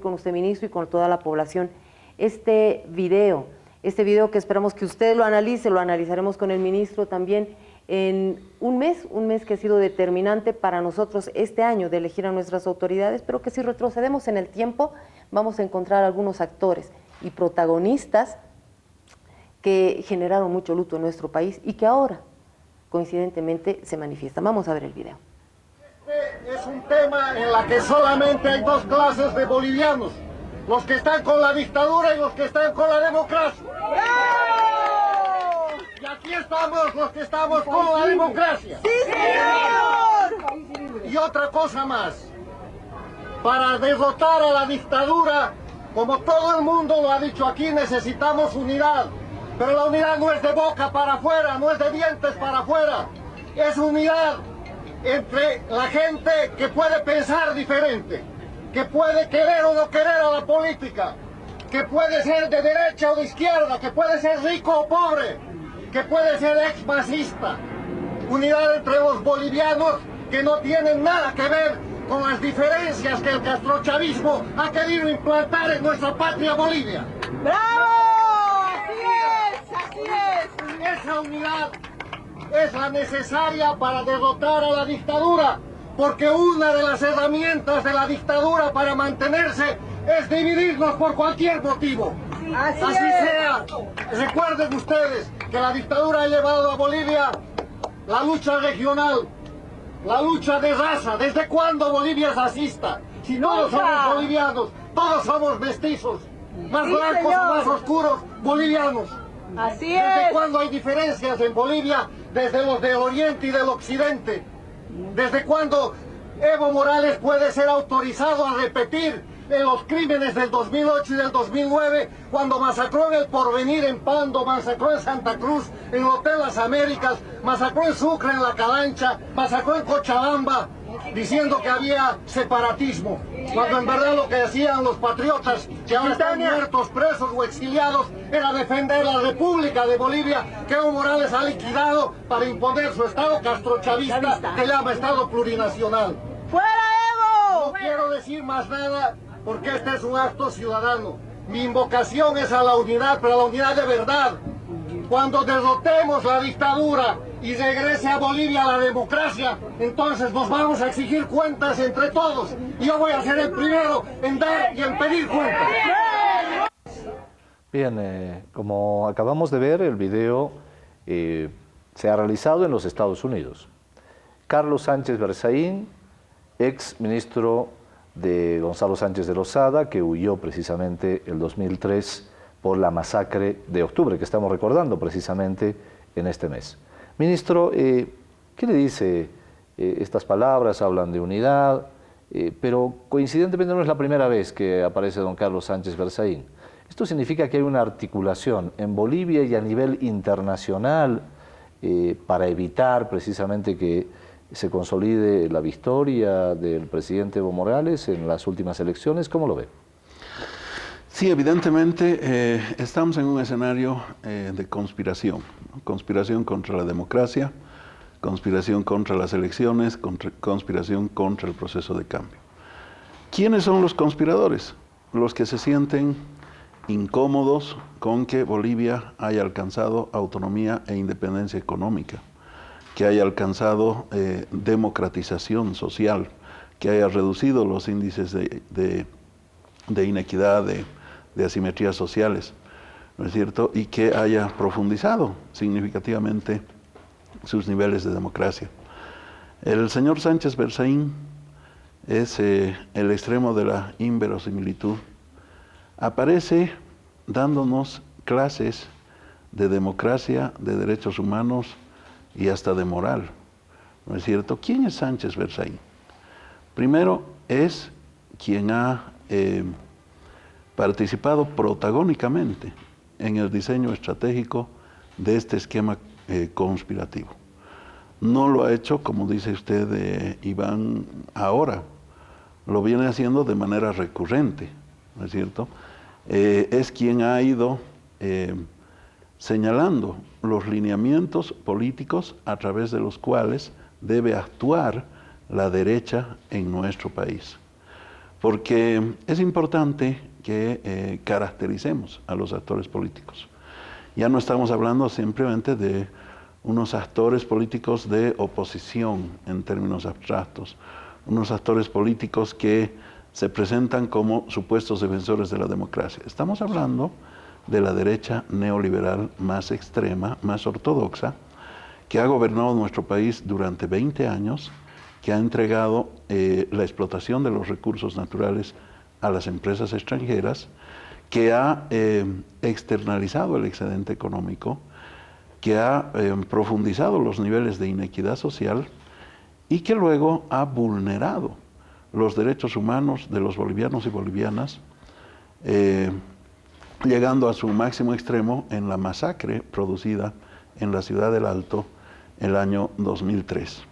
con usted, ministro, y con toda la población. Este video que esperamos que usted lo analice, lo analizaremos con el ministro también en un mes que ha sido determinante para nosotros este año de elegir a nuestras autoridades, pero que si retrocedemos en el tiempo vamos a encontrar algunos actores y protagonistas que generaron mucho luto en nuestro país y que ahora, coincidentemente, se manifiestan. Vamos a ver el video. Este es un tema en la que solamente hay dos clases de bolivianos, los que están con la dictadura y los que están con la democracia. ¡Bravo! Y aquí estamos los que estamos con la democracia. ¡Sí, señor! Y otra cosa más, para derrotar a la dictadura, como todo el mundo lo ha dicho aquí, necesitamos unidad. Pero la unidad no es de boca para afuera, no es de dientes para afuera, es unidad entre la gente que puede pensar diferente, que puede querer o no querer a la política, que puede ser de derecha o de izquierda, que puede ser rico o pobre, que puede ser ex-masista. Unidad entre los bolivianos que no tienen nada que ver con las diferencias que el castrochavismo ha querido implantar en nuestra patria Bolivia. ¡Bravo! ¡Así es! ¡Así es! Esa unidad es la necesaria para derrotar a la dictadura, porque una de las herramientas de la dictadura para mantenerse es dividirnos por cualquier motivo. Así sea. Recuerden ustedes que la dictadura ha llevado a Bolivia la lucha regional, la lucha de raza. ¿Desde cuándo Bolivia es racista? Si todos somos bolivianos, todos somos mestizos, más blancos o más oscuros, bolivianos. Así es. ¿Desde cuándo hay diferencias en Bolivia? Desde los del oriente y del occidente. ¿Desde cuándo Evo Morales puede ser autorizado a repetir los crímenes del 2008 y del 2009, cuando masacró en El Porvenir, en Pando, masacró en Santa Cruz, en el Hotel Las Américas, masacró en Sucre, en La Calancha, masacró en Cochabamba, diciendo que había separatismo, cuando en verdad lo que hacían los patriotas, que ahora están muertos, presos o exiliados, era defender la República de Bolivia, que Evo Morales ha liquidado para imponer su Estado castrochavista, que llama Estado plurinacional? ¡Fuera Evo! No quiero decir más nada, porque este es un acto ciudadano. Mi invocación es a la unidad, pero a la unidad de verdad. Cuando derrotemos la dictadura y regrese a Bolivia la democracia, entonces nos vamos a exigir cuentas entre todos. Y yo voy a ser el primero en dar y en pedir cuentas. Bien, como acabamos de ver, el video se ha realizado en los Estados Unidos. Carlos Sánchez Berzaín, ex ministro de Gonzalo Sánchez de Lozada, que huyó precisamente el 2003 por la masacre de octubre, que estamos recordando precisamente en este mes. Ministro, ¿qué le dice estas palabras? Hablan de unidad, pero coincidentemente no es la primera vez que aparece don Carlos Sánchez Berzaín. Esto significa que hay una articulación en Bolivia y a nivel internacional para evitar precisamente que se consolide la victoria del presidente Evo Morales en las últimas elecciones. ¿Cómo lo ve? Sí, evidentemente estamos en un escenario de conspiración, ¿no? Conspiración contra la democracia, conspiración contra las elecciones, conspiración contra el proceso de cambio. ¿Quiénes son los conspiradores? Los que se sienten incómodos con que Bolivia haya alcanzado autonomía e independencia económica, que haya alcanzado democratización social, que haya reducido los índices de inequidad, de asimetrías sociales, ¿no es cierto? Y que haya profundizado significativamente sus niveles de democracia. El señor Sánchez Berzaín es el extremo de la inverosimilitud. Aparece dándonos clases de democracia, de derechos humanos y hasta de moral, ¿no es cierto? ¿Quién es Sánchez Berzaín? Primero, es quien ha participado protagónicamente en el diseño estratégico de este esquema conspirativo. No lo ha hecho, como dice usted, Iván, ahora. Lo viene haciendo de manera recurrente, ¿no es cierto? Es quien ha ido señalando los lineamientos políticos a través de los cuales debe actuar la derecha en nuestro país. porque es importante que caractericemos a los actores políticos. Ya no estamos hablando simplemente de unos actores políticos de oposición en términos abstractos, unos actores políticos que se presentan como supuestos defensores de la democracia. Estamos hablando de la derecha neoliberal más extrema, más ortodoxa, que ha gobernado nuestro país durante 20 años, que ha entregado la explotación de los recursos naturales a las empresas extranjeras, que ha externalizado el excedente económico, que ha profundizado los niveles de inequidad social y que luego ha vulnerado los derechos humanos de los bolivianos y bolivianas, llegando a su máximo extremo en la masacre producida en la ciudad del Alto el año 2003,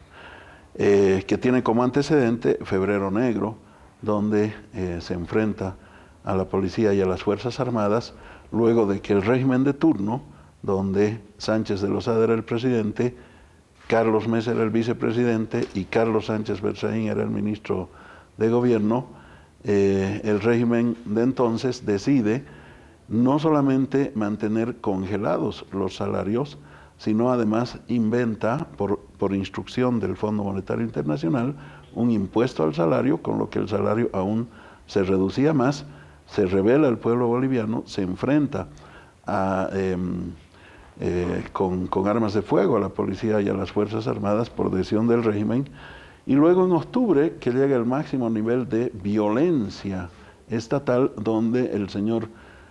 que tiene como antecedente Febrero Negro, donde se enfrenta a la policía y a las Fuerzas Armadas, luego de que el régimen de turno, donde Sánchez de Lozada era el presidente, Carlos Mesa era el vicepresidente y Carlos Sánchez Berzaín era el ministro de gobierno, el régimen de entonces decide no solamente mantener congelados los salarios, sino además inventa, por instrucción del Fondo Monetario Internacional, un impuesto al salario, con lo que el salario aún se reducía más, se rebela el pueblo boliviano, se enfrenta con armas de fuego a la policía y a las Fuerzas Armadas por decisión del régimen, y luego en octubre que llega el máximo nivel de violencia estatal, donde el señor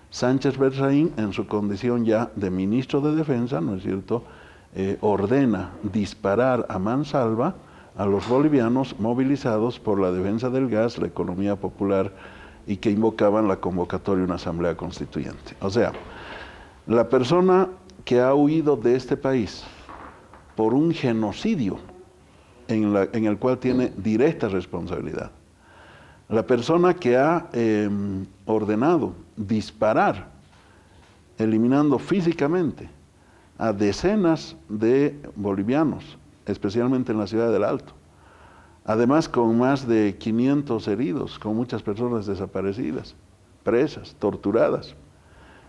Sánchez Berzaín, en su condición ya de ministro de Defensa, ¿no es cierto?, ordena disparar a mansalva a los bolivianos movilizados por la defensa del gas, la economía popular, y que invocaban la convocatoria de una asamblea constituyente. O sea, la persona que ha huido de este país por un genocidio en el cual tiene directa responsabilidad, la persona que ha ordenado disparar, eliminando físicamente a decenas de bolivianos, especialmente en la ciudad del Alto, además con más de 500 heridos, con muchas personas desaparecidas, presas, torturadas.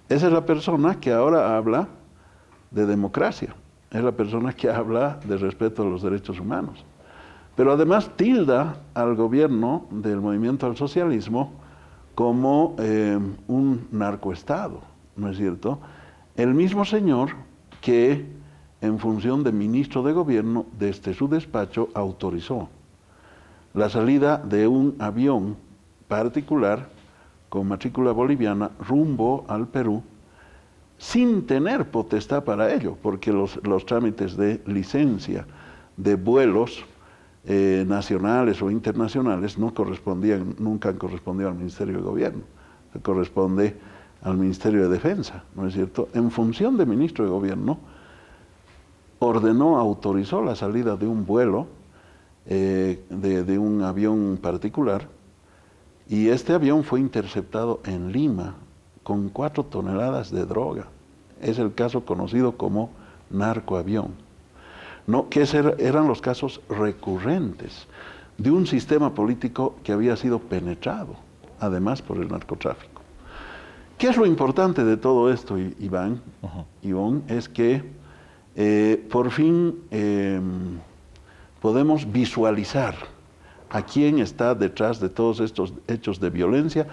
Esa es la persona que ahora habla de democracia, es la persona que habla de respeto a los derechos humanos. Pero además tilda al gobierno del movimiento al socialismo como un narcoestado, ¿no es cierto? El mismo señor que, en función de ministro de gobierno, desde su despacho autorizó la salida de un avión particular con matrícula boliviana rumbo al Perú, sin tener potestad para ello, porque los trámites de licencia de vuelos nacionales o internacionales no correspondían, nunca han correspondido al Ministerio de Gobierno, se corresponde al Ministerio de Defensa, ¿no es cierto? En función de ministro de Gobierno, autorizó la salida de un vuelo, de un avión particular, y este avión fue interceptado en Lima con 4 toneladas de droga. Es el caso conocido como narcoavión. No, que eran los casos recurrentes de un sistema político que había sido penetrado, además por el narcotráfico. ¿Qué es lo importante de todo esto, Iván? Ivonne, es que por fin podemos visualizar a quién está detrás de todos estos hechos de violencia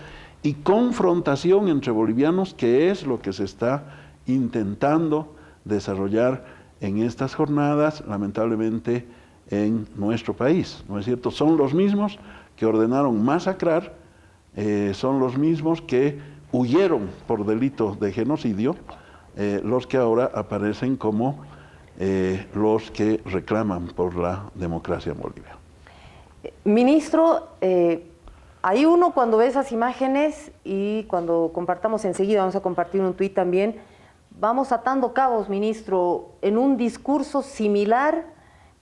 y confrontación entre bolivianos, que es lo que se está intentando desarrollar en estas jornadas, lamentablemente, en nuestro país, ¿no es cierto? Son los mismos que ordenaron masacrar, son los mismos que huyeron por delito de genocidio, los que ahora aparecen como los que reclaman por la democracia en Bolivia. Ministro, hay uno cuando ve esas imágenes, y cuando compartamos enseguida, vamos a compartir un tuit también, vamos atando cabos, ministro, en un discurso similar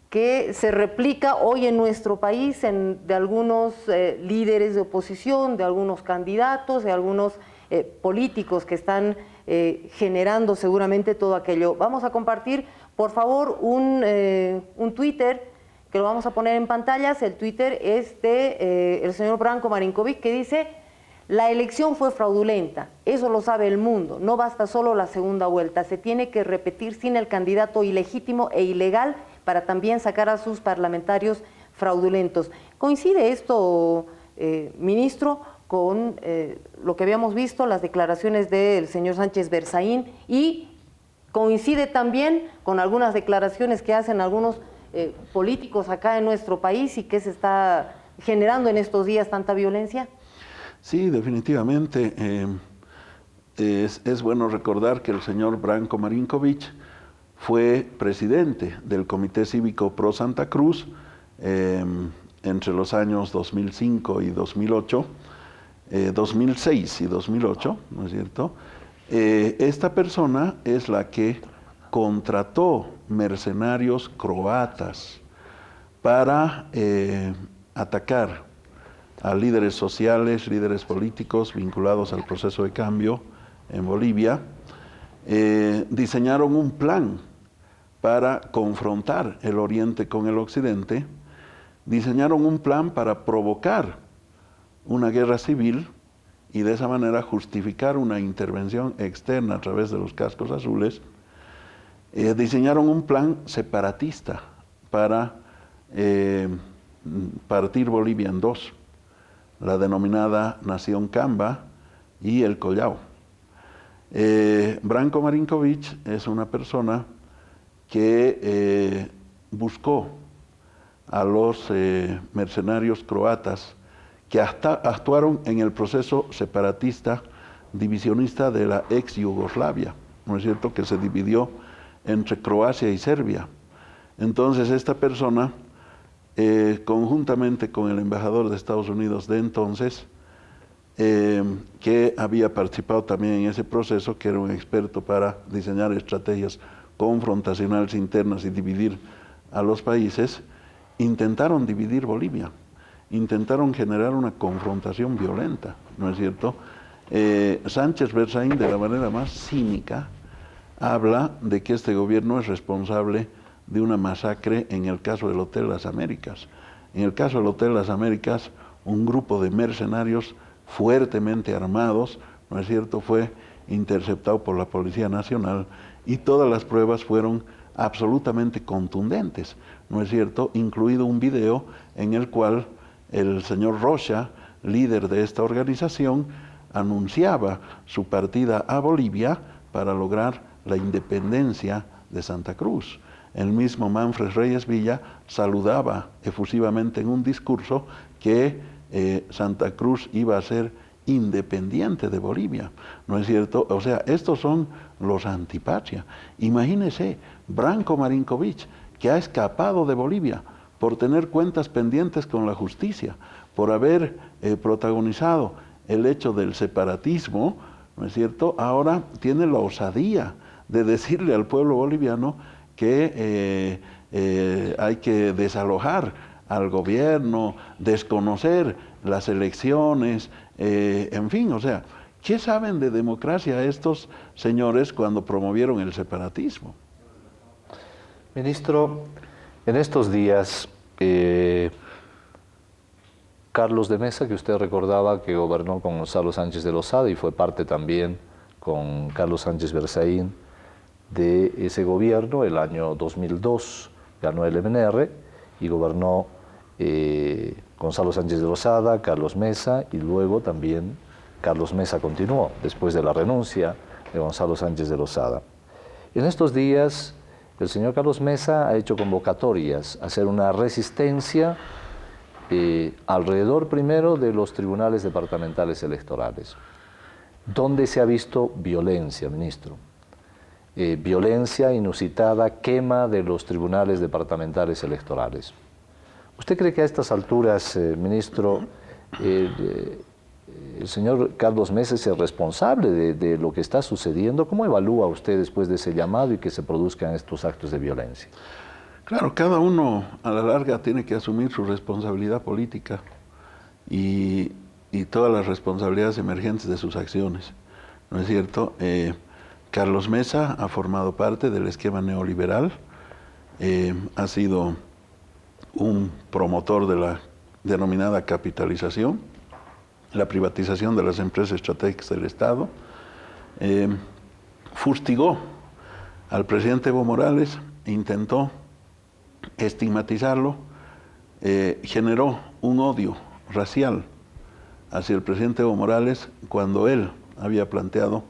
que se replica hoy en nuestro país de algunos líderes de oposición, de algunos candidatos, de algunos políticos que están generando seguramente todo aquello. Vamos a compartir, por favor, un Twitter que lo vamos a poner en pantallas. El Twitter es de el señor Branko Marinkovic, que dice: la elección fue fraudulenta, eso lo sabe el mundo, no basta solo la segunda vuelta, se tiene que repetir sin el candidato ilegítimo e ilegal para también sacar a sus parlamentarios fraudulentos. ¿Coincide esto, ministro, con lo que habíamos visto, las declaraciones del señor Sánchez Berzaín, y coincide también con algunas declaraciones que hacen algunos políticos acá en nuestro país y que se está generando en estos días tanta violencia? Sí, definitivamente. Es bueno recordar que el señor Branko Marinkovic fue presidente del Comité Cívico Pro Santa Cruz entre los años 2005 y 2008, 2006 y 2008, ¿no es cierto? Esta persona es la que contrató mercenarios croatas para atacar a líderes sociales, líderes políticos vinculados al proceso de cambio en Bolivia. Diseñaron un plan para confrontar el Oriente con el Occidente, diseñaron un plan para provocar una guerra civil y de esa manera justificar una intervención externa a través de los cascos azules. Diseñaron un plan separatista para partir Bolivia en dos, la denominada Nación Camba y el Collao. Branko Marinkovic es una persona que buscó a los mercenarios croatas que actuaron en el proceso separatista divisionista de la ex Yugoslavia, ¿no es cierto?, que se dividió entre Croacia y Serbia. Entonces esta persona, conjuntamente con el embajador de Estados Unidos de entonces, que había participado también en ese proceso, que era un experto para diseñar estrategias confrontacionales internas y dividir a los países, intentaron dividir Bolivia, intentaron generar una confrontación violenta, ¿no es cierto? Sánchez Berzaín, de la manera más cínica, habla de que este gobierno es responsable de una masacre en el caso del Hotel Las Américas. En el caso del Hotel Las Américas, un grupo de mercenarios fuertemente armados, ¿no es cierto?, fue interceptado por la Policía Nacional y todas las pruebas fueron absolutamente contundentes, ¿no es cierto?, incluido un video en el cual el señor Rocha, líder de esta organización, anunciaba su partida a Bolivia para lograr la independencia de Santa Cruz. El mismo Manfred Reyes Villa saludaba efusivamente en un discurso que Santa Cruz iba a ser independiente de Bolivia, ¿no es cierto? O sea, estos son los antipatria. Imagínese, Branko Marinkovic, que ha escapado de Bolivia por tener cuentas pendientes con la justicia, por haber protagonizado el hecho del separatismo, ¿no es cierto? Ahora tiene la osadía de decirle al pueblo boliviano que hay que desalojar al gobierno, desconocer las elecciones, en fin, o sea, ¿qué saben de democracia estos señores cuando promovieron el separatismo? Ministro, en estos días, Carlos de Mesa, que usted recordaba que gobernó con Gonzalo Sánchez de Lozada y fue parte también con Carlos Sánchez Berzaín de ese gobierno, el año 2002 ganó el MNR y gobernó Gonzalo Sánchez de Lozada, Carlos Mesa, y luego también Carlos Mesa continuó después de la renuncia de Gonzalo Sánchez de Lozada. En estos días el señor Carlos Mesa ha hecho convocatorias a hacer una resistencia alrededor primero de los tribunales departamentales electorales, donde se ha visto violencia, ministro. Violencia inusitada, quema de los tribunales departamentales electorales. ¿Usted cree que a estas alturas, ministro, el señor Carlos Mesa es el responsable de lo que está sucediendo? ¿Cómo evalúa usted después de ese llamado y que se produzcan estos actos de violencia? Claro, cada uno a la larga tiene que asumir su responsabilidad política y todas las responsabilidades emergentes de sus acciones, ¿no es cierto? Carlos Mesa ha formado parte del esquema neoliberal, ha sido un promotor de la denominada capitalización, la privatización de las empresas estratégicas del Estado, fustigó al presidente Evo Morales, intentó estigmatizarlo, generó un odio racial hacia el presidente Evo Morales cuando él había planteado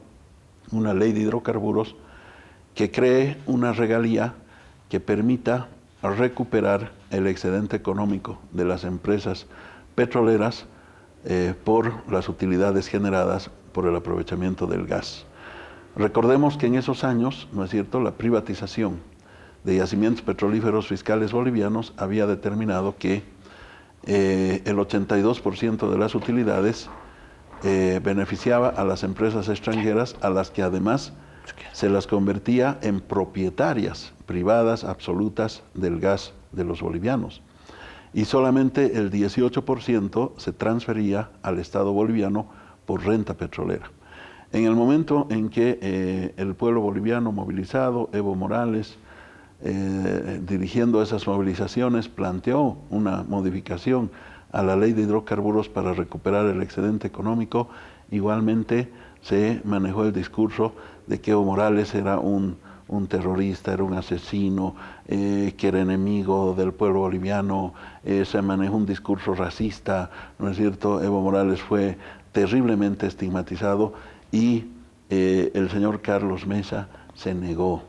una ley de hidrocarburos que cree una regalía que permita recuperar el excedente económico de las empresas petroleras por las utilidades generadas por el aprovechamiento del gas. Recordemos que en esos años, ¿no es cierto?, la privatización de yacimientos petrolíferos fiscales bolivianos había determinado que el 82% de las utilidades beneficiaba a las empresas extranjeras, a las que además se las convertía en propietarias privadas absolutas del gas de los bolivianos. Y solamente el 18% se transfería al Estado boliviano por renta petrolera. En el momento en que el pueblo boliviano movilizado, Evo Morales, dirigiendo esas movilizaciones, planteó una modificación a la ley de hidrocarburos para recuperar el excedente económico, igualmente se manejó el discurso de que Evo Morales era un terrorista, era un asesino, que era enemigo del pueblo boliviano, se manejó un discurso racista, ¿no es cierto? Evo Morales fue terriblemente estigmatizado y el señor Carlos Mesa se negó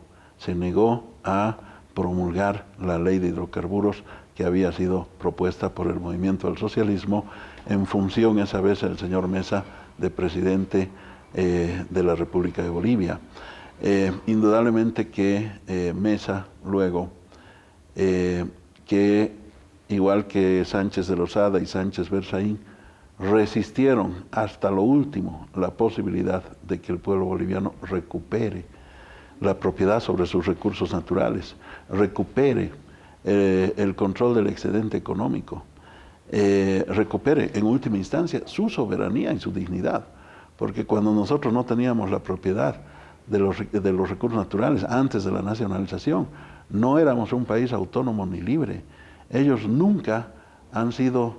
a promulgar la ley de hidrocarburos que había sido propuesta por el movimiento del socialismo en función esa vez el señor Mesa de presidente de la República de Bolivia. Indudablemente que Mesa luego, que igual que Sánchez de Lozada y Sánchez Berzaín, resistieron hasta lo último la posibilidad de que el pueblo boliviano recupere la propiedad sobre sus recursos naturales, recupere el control del excedente económico, recupere en última instancia su soberanía y su dignidad, porque cuando nosotros no teníamos la propiedad de los recursos naturales antes de la nacionalización, no éramos un país autónomo ni libre. Ellos nunca han sido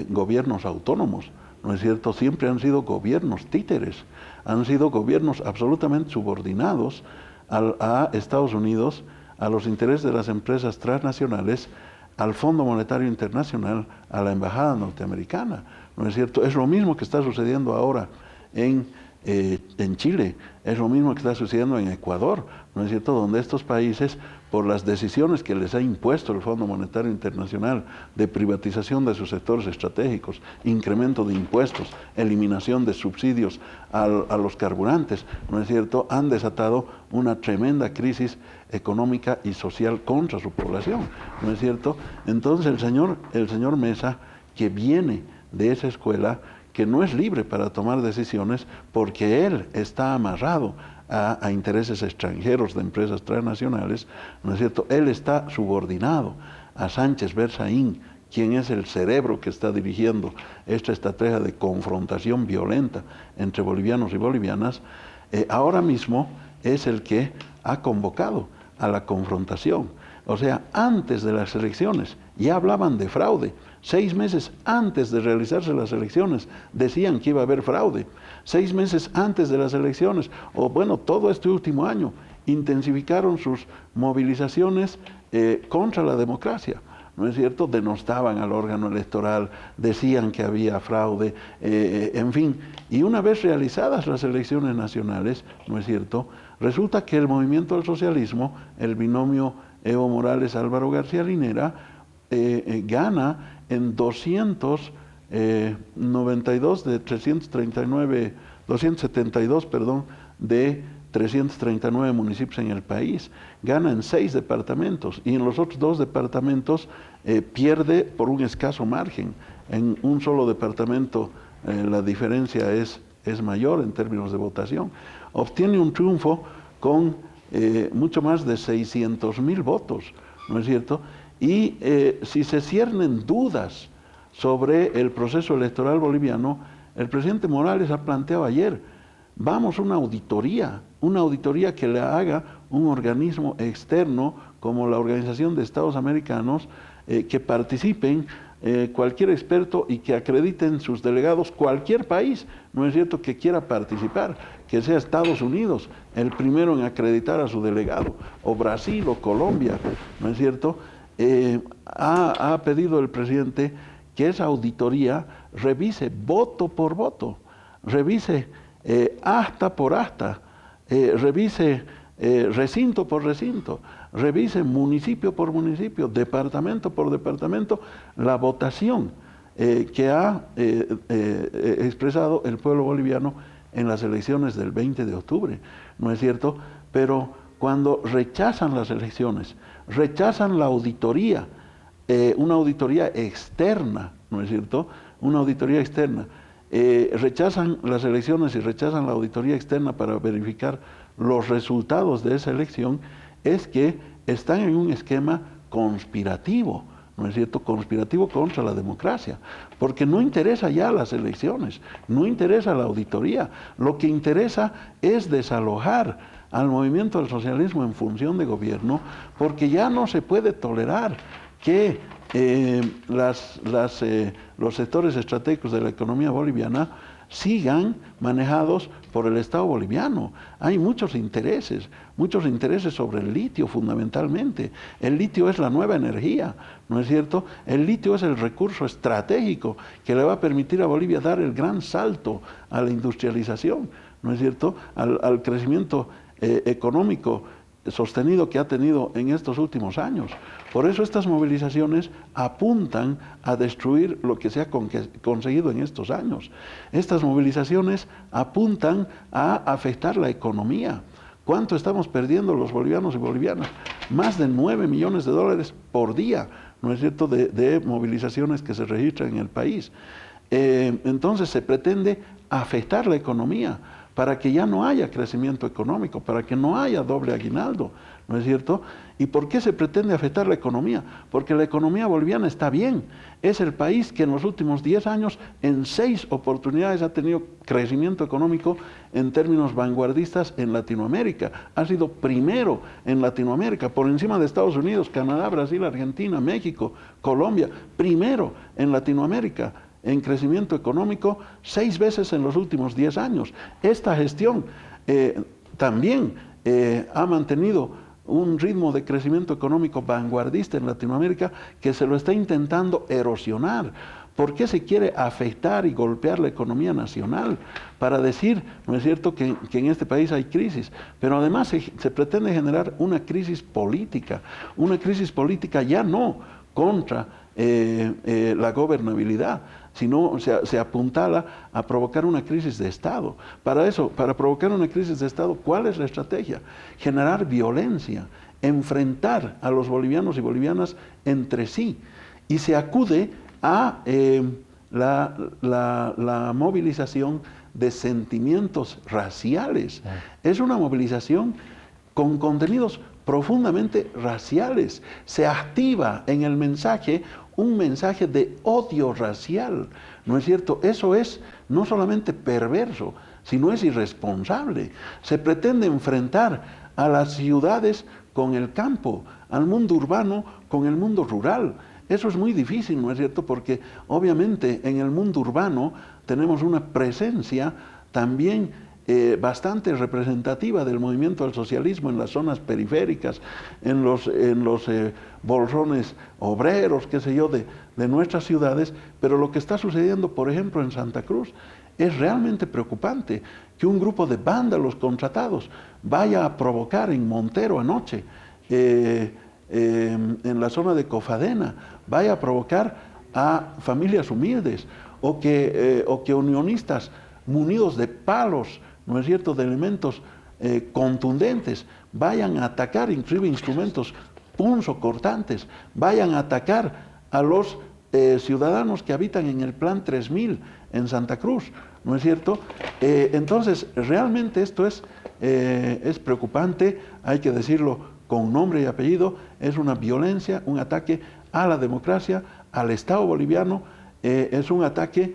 gobiernos autónomos, ¿no es cierto? Siempre han sido gobiernos títeres, han sido gobiernos absolutamente subordinados a Estados Unidos, a los intereses de las empresas transnacionales, al Fondo Monetario Internacional, a la Embajada Norteamericana, ¿no es cierto? Es lo mismo que está sucediendo ahora en Chile, es lo mismo que está sucediendo en Ecuador, ¿no es cierto?, donde estos países, por las decisiones que les ha impuesto el Fondo Monetario Internacional de privatización de sus sectores estratégicos, incremento de impuestos, eliminación de subsidios a los carburantes, ¿no es cierto?, han desatado una tremenda crisis económica y social contra su población, ¿no es cierto? Entonces el señor Mesa, que viene de esa escuela, que no es libre para tomar decisiones porque él está amarrado a intereses extranjeros de empresas transnacionales, ¿no es cierto? Él está subordinado a Sánchez Berzaín, quien es el cerebro que está dirigiendo esta estrategia de confrontación violenta entre bolivianos y bolivianas. Ahora mismo es el que ha convocado a la confrontación. O sea, antes de las elecciones ya hablaban de fraude. 6 meses antes de realizarse las elecciones decían que iba a haber fraude. 6 meses antes de las elecciones, o bueno, todo este último año, intensificaron sus movilizaciones contra la democracia, ¿no es cierto? Denostaban al órgano electoral, decían que había fraude, en fin. Y una vez realizadas las elecciones nacionales, ¿no es cierto?, resulta que el movimiento del socialismo, el binomio Evo Morales-Álvaro García Linera, gana en 292 de 339, 272, perdón, de 339 municipios en el país, gana en 6 departamentos y en los otros 2 departamentos pierde por un escaso margen. En un solo departamento la diferencia es mayor en términos de votación. Obtiene un triunfo con mucho más de 600,000 votos, ¿no es cierto? Y si se ciernen dudas sobre el proceso electoral boliviano, el presidente Morales ha planteado ayer, vamos a una auditoría que le haga un organismo externo como la Organización de Estados Americanos, que participen cualquier experto y que acrediten sus delegados cualquier país, ¿no es cierto?, que quiera participar, que sea Estados Unidos el primero en acreditar a su delegado, o Brasil o Colombia, ¿no es cierto? Ha pedido el presidente que esa auditoría revise voto por voto, revise acta por acta, revise recinto por recinto, revise municipio por municipio, departamento por departamento, la votación que ha expresado el pueblo boliviano en las elecciones del 20 de octubre, ¿no es cierto? Pero cuando rechazan las elecciones, rechazan la auditoría, una auditoría externa, ¿no es cierto? Una auditoría externa. Rechazan las elecciones y rechazan la auditoría externa para verificar los resultados de esa elección, es que están en un esquema conspirativo, ¿no es cierto?, conspirativo contra la democracia, porque no interesa ya las elecciones, no interesa la auditoría, lo que interesa es desalojar al movimiento del socialismo en función de gobierno, porque ya no se puede tolerar que los sectores estratégicos de la economía boliviana sigan manejados por el Estado boliviano. Hay muchos intereses sobre el litio fundamentalmente. El litio es la nueva energía, ¿no es cierto? El litio es el recurso estratégico que le va a permitir a Bolivia dar el gran salto a la industrialización, ¿no es cierto?, al crecimiento económico sostenido que ha tenido en estos últimos años. Por eso estas movilizaciones apuntan a destruir lo que se ha conseguido en estos años. Estas movilizaciones apuntan a afectar la economía. ¿Cuánto estamos perdiendo los bolivianos y bolivianas? Más de 9 millones de dólares por día, ¿no es cierto?, de movilizaciones que se registran en el país. Entonces se pretende afectar la economía para que ya no haya crecimiento económico, para que no haya doble aguinaldo, ¿no es cierto? ¿Y por qué se pretende afectar la economía? Porque la economía boliviana está bien. Es el país que en los últimos 10 años, en 6 oportunidades, ha tenido crecimiento económico en términos vanguardistas en Latinoamérica. Ha sido primero en Latinoamérica, por encima de Estados Unidos, Canadá, Brasil, Argentina, México, Colombia, primero en Latinoamérica en crecimiento económico, 6 veces en los últimos 10 años. Esta gestión también ha mantenido un ritmo de crecimiento económico vanguardista en Latinoamérica que se lo está intentando erosionar. ¿Por qué se quiere afectar y golpear la economía nacional? Para decir, ¿no es cierto?, que en este país hay crisis, pero además se pretende generar una crisis política ya no contra la gobernabilidad, sino se apuntala a provocar una crisis de Estado. Para eso, para provocar una crisis de Estado, ¿cuál es la estrategia? Generar violencia, enfrentar a los bolivianos y bolivianas entre sí, y se acude a la movilización de sentimientos raciales. Es una movilización con contenidos profundamente raciales. Se activa en el mensaje un mensaje de odio racial, ¿no es cierto? Eso es no solamente perverso, sino es irresponsable. Se pretende enfrentar a las ciudades con el campo, al mundo urbano con el mundo rural. Eso es muy difícil, ¿no es cierto? Porque obviamente en el mundo urbano tenemos una presencia también bastante representativa del movimiento del socialismo en las zonas periféricas, en los bolsones obreros, qué sé yo, de nuestras ciudades, pero lo que está sucediendo, por ejemplo, en Santa Cruz, es realmente preocupante, que un grupo de vándalos contratados vaya a provocar en Montero anoche, en la zona de Cofadena, vaya a provocar a familias humildes, o que unionistas munidos de palos, ¿no es cierto?, de elementos contundentes, vayan a atacar inclusive instrumentos punzocortantes, vayan a atacar a los ciudadanos que habitan en el Plan 3000 en Santa Cruz, ¿no es cierto? Entonces, realmente esto es preocupante, hay que decirlo con nombre y apellido, es una violencia, un ataque a la democracia, al Estado boliviano, es un ataque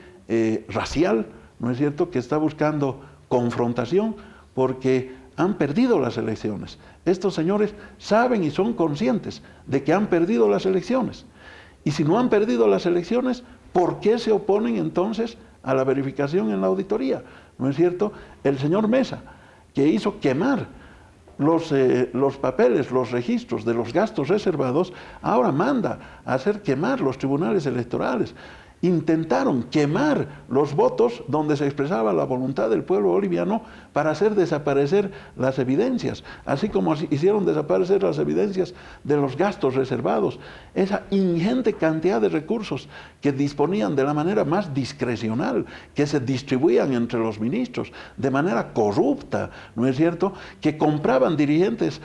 racial, ¿no es cierto?, que está buscando confrontación porque han perdido las elecciones. Estos señores saben y son conscientes de que han perdido las elecciones Y si no han perdido las elecciones, ¿por qué se oponen entonces a la verificación en la auditoría? ¿No es cierto? El señor Mesa, que hizo quemar los papeles, los registros de los gastos reservados, ahora manda a hacer quemar los tribunales electorales. Intentaron quemar los votos donde se expresaba la voluntad del pueblo boliviano para hacer desaparecer las evidencias, así como hicieron desaparecer las evidencias de los gastos reservados. Esa ingente cantidad de recursos que disponían de la manera más discrecional, que se distribuían entre los ministros de manera corrupta, ¿no es cierto?, que compraban dirigentes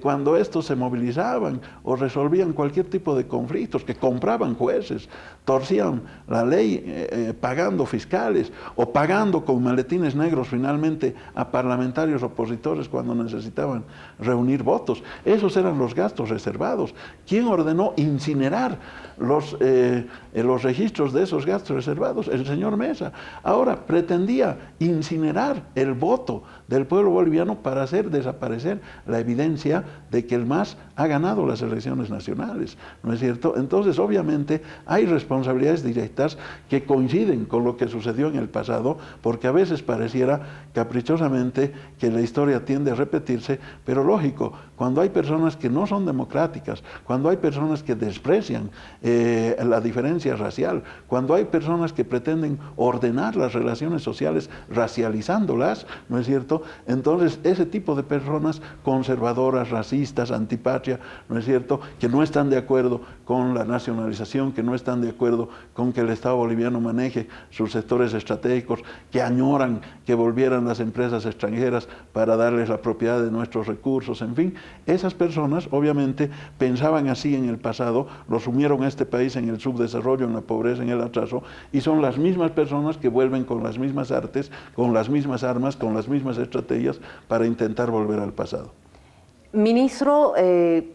cuando estos se movilizaban o resolvían cualquier tipo de conflictos, que compraban jueces, torcían la ley pagando fiscales o pagando con maletines negros finalmente a parlamentarios opositores cuando necesitaban reunir votos. Esos eran los gastos reservados. ¿Quién ordenó incinerar los registros de esos gastos reservados? El señor Mesa. Ahora pretendía incinerar el voto del pueblo boliviano para hacer desaparecer la evidencia de que el MAS ha ganado las elecciones nacionales, ¿no es cierto? Entonces, obviamente, hay responsabilidades directas que coinciden con lo que sucedió en el pasado, porque a veces pareciera caprichosamente que la historia tiende a repetirse, pero lógico, cuando hay personas que no son democráticas, cuando hay personas que desprecian la diferencia racial, cuando hay personas que pretenden ordenar las relaciones sociales racializándolas, ¿no es cierto? Entonces, ese tipo de personas conservadoras, racistas, antipatria, ¿no es cierto?, que no están de acuerdo con la nacionalización, que no están de acuerdo con que el Estado boliviano maneje sus sectores estratégicos, que añoran que volvieran las empresas extranjeras para darles la propiedad de nuestros recursos, en fin, esas personas obviamente pensaban así en el pasado, lo sumieron a este país en el subdesarrollo, en la pobreza, en el atraso, y son las mismas personas que vuelven con las mismas artes, con las mismas armas, con las mismas estrategias para intentar volver al pasado. Ministro, ¿en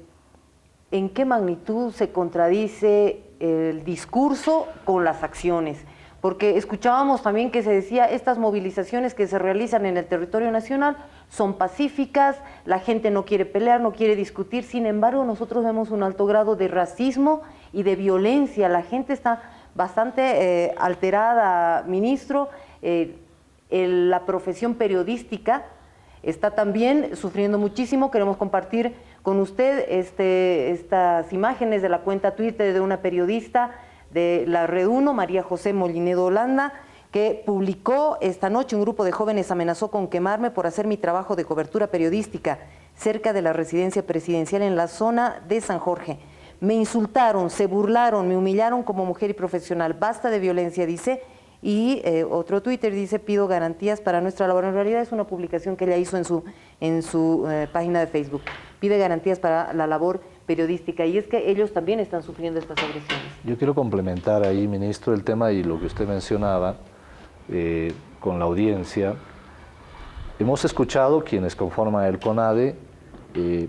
qué magnitud se contradice el discurso con las acciones? Porque escuchábamos también que se decía, estas movilizaciones que se realizan en el territorio nacional son pacíficas, la gente no quiere pelear, no quiere discutir, sin embargo nosotros vemos un alto grado de racismo y de violencia, la gente está bastante alterada, ministro, la profesión periodística está también sufriendo muchísimo. Queremos compartir con usted estas imágenes de la cuenta Twitter de una periodista de la Red 1, María José Molinedo Holanda, que publicó esta noche: un grupo de jóvenes amenazó con quemarme por hacer mi trabajo de cobertura periodística cerca de la residencia presidencial en la zona de San Jorge. Me insultaron, se burlaron, me humillaron como mujer y profesional. Basta de violencia, dice. Y otro Twitter dice: pido garantías para nuestra labor. En realidad es una publicación que ella hizo en su página de Facebook. Pide garantías para la labor periodística, y es que ellos también están sufriendo estas agresiones. Yo quiero complementar ahí, ministro, el tema y lo que usted mencionaba con la audiencia. Hemos escuchado quienes conforman el CONADE,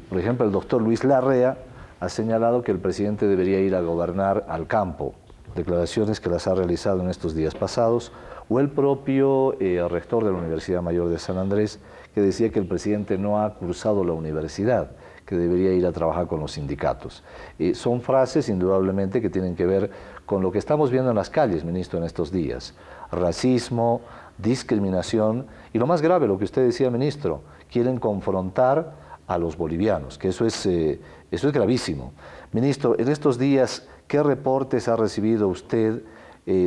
por ejemplo, el doctor Luis Larrea ha señalado que el presidente debería ir a gobernar al campo, declaraciones que las ha realizado en estos días pasados, o el propio rector de la Universidad Mayor de San Andrés, que decía que el presidente no ha cursado la universidad, que debería ir a trabajar con los sindicatos. Son frases indudablemente que tienen que ver con lo que estamos viendo en las calles, ministro, en estos días: racismo, discriminación, y lo más grave, lo que usted decía, ministro, quieren confrontar a los bolivianos, que eso es gravísimo. Ministro, en estos días, ¿qué reportes ha recibido usted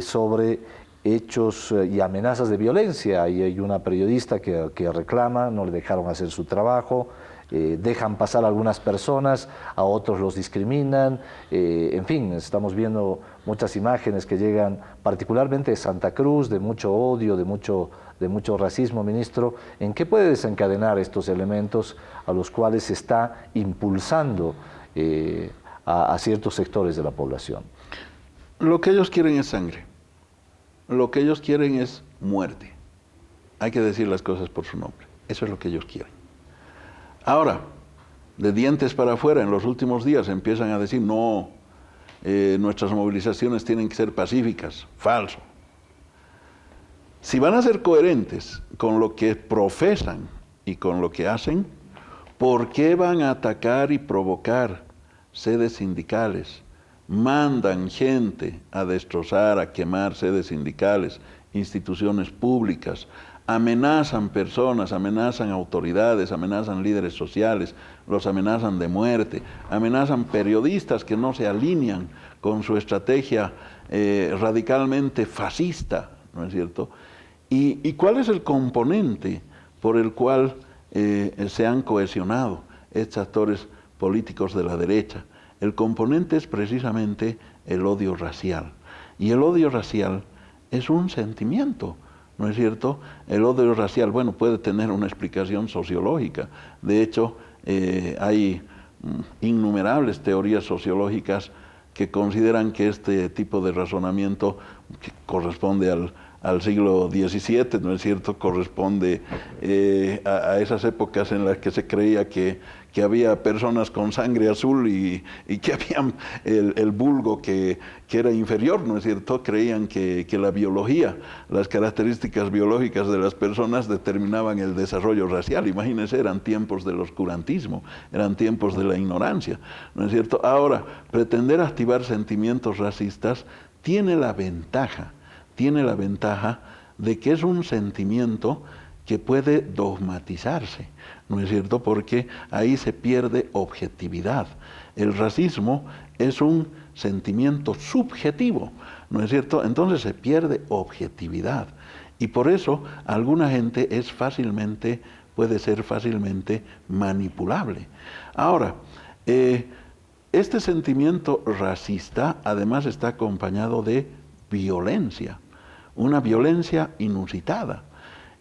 sobre hechos y amenazas de violencia? Hay una periodista que reclama, no le dejaron hacer su trabajo, dejan pasar a algunas personas, a otros los discriminan, en fin, estamos viendo muchas imágenes que llegan particularmente de Santa Cruz, de mucho odio, de mucho racismo, ministro. ¿En qué puede desencadenar estos elementos a los cuales se está impulsando a ciertos sectores de la población? Lo que ellos quieren es sangre, lo que ellos quieren es muerte. Hay que decir las cosas por su nombre, eso es lo que ellos quieren. Ahora, de dientes para afuera, en los últimos días empiezan a decir: no, nuestras movilizaciones tienen que ser pacíficas. Falso. Si van a ser coherentes con lo que profesan y con lo que hacen, ¿por qué van a atacar y provocar sedes sindicales mandan gente a destrozar, a quemar sedes sindicales, instituciones públicas, amenazan personas, amenazan autoridades, amenazan líderes sociales, los amenazan de muerte, amenazan periodistas que no se alinean con su estrategia radicalmente fascista, ¿no es cierto? ¿Y cuál es el componente por el cual se han cohesionado estos actores políticos de la derecha? El componente es precisamente el odio racial. Y el odio racial es un sentimiento, ¿no es cierto? El odio racial, bueno, puede tener una explicación sociológica. De hecho, hay innumerables teorías sociológicas que consideran que este tipo de razonamiento, que corresponde al siglo XVII, ¿no es cierto?, corresponde a esas épocas en las que se creía que había personas con sangre azul y que había el vulgo que era inferior, ¿no es cierto? Creían que la biología, las características biológicas de las personas determinaban el desarrollo racial. Imagínense, eran tiempos del oscurantismo, eran tiempos de la ignorancia, ¿no es cierto? Ahora, pretender activar sentimientos racistas tiene la ventaja de que es un sentimiento que puede dogmatizarse, ¿no es cierto? Porque ahí se pierde objetividad. El racismo es un sentimiento subjetivo, ¿no es cierto? Entonces se pierde objetividad. Y por eso alguna gente puede ser fácilmente manipulable. Ahora, este sentimiento racista además está acompañado de violencia, una violencia inusitada.